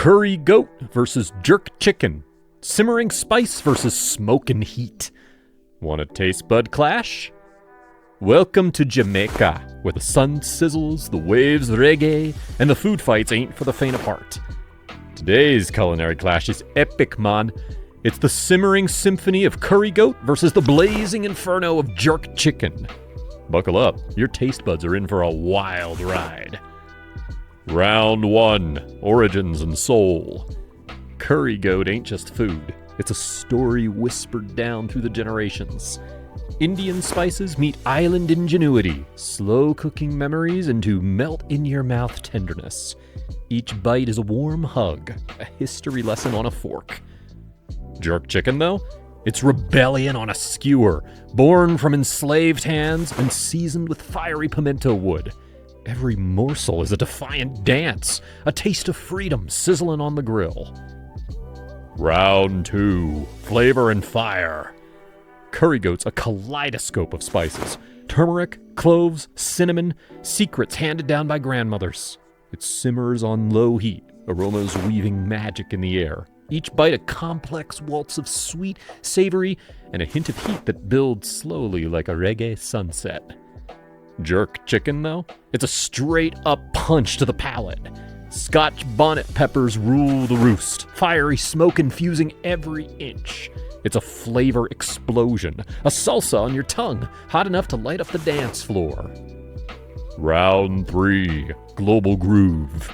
Curry goat versus jerk chicken. Simmering spice versus smoking heat. Want a taste bud clash? Welcome to Jamaica, where the sun sizzles, the waves reggae, and the food fights ain't for the faint of heart. Today's culinary clash is epic, man. It's the simmering symphony of curry goat versus the blazing inferno of jerk chicken. Buckle up, your taste buds are in for a wild ride. Round 1, Origins and Soul. Curry goat ain't just food. It's a story whispered down through the generations. Indian spices meet island ingenuity, slow cooking memories into melt-in-your-mouth tenderness. Each bite is a warm hug, a history lesson on a fork. Jerk chicken, though? It's rebellion on a skewer, born from enslaved hands and seasoned with fiery pimento wood. Every morsel is a defiant dance, a taste of freedom sizzling on the grill. Round 2, Flavor and Fire. Curry goat's a kaleidoscope of spices. Turmeric, cloves, cinnamon, secrets handed down by grandmothers. It simmers on low heat, aromas weaving magic in the air. Each bite a complex waltz of sweet, savory, and a hint of heat that builds slowly like a reggae sunset. Jerk chicken, though? It's a straight-up punch to the palate. Scotch bonnet peppers rule the roost, fiery smoke infusing every inch. It's a flavor explosion, a salsa on your tongue, hot enough to light up the dance floor. Round 3, Global Groove.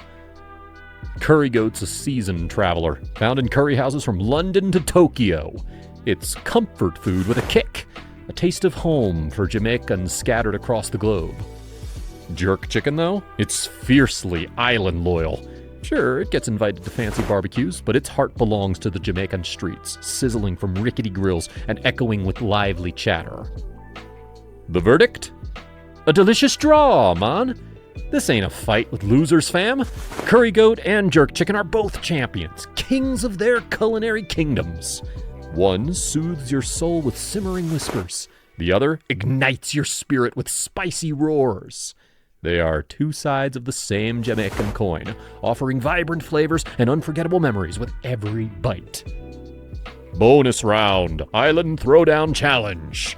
Curry goat's a seasoned traveler, found in curry houses from London to Tokyo. It's comfort food with a kick, a taste of home for Jamaicans scattered across the globe. Jerk chicken, though? It's fiercely island loyal. Sure, it gets invited to fancy barbecues, but its heart belongs to the Jamaican streets, sizzling from rickety grills and echoing with lively chatter. The verdict? A delicious draw, man. This ain't a fight with losers, fam. Curry goat and jerk chicken are both champions, kings of their culinary kingdoms. One soothes your soul with simmering whispers. The other ignites your spirit with spicy roars. They are two sides of the same Jamaican coin, offering vibrant flavors and unforgettable memories with every bite. Bonus round, Island Throwdown Challenge.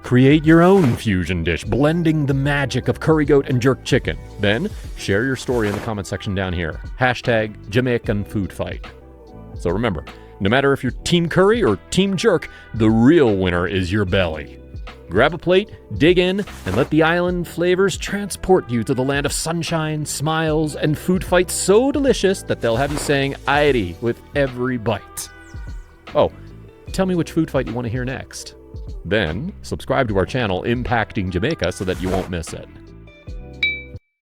Create your own fusion dish, blending the magic of curry goat and jerk chicken. Then, share your story in the comment section down here. # Jamaican Food Fight. So remember, no matter if you're Team Curry or Team Jerk, the real winner is your belly. Grab a plate, dig in, and let the island flavors transport you to the land of sunshine, smiles, and food fights so delicious that they'll have you saying "Airi" with every bite. Oh, tell me which food fight you want to hear next. Then, subscribe to our channel Impacting Jamaica so that you won't miss it.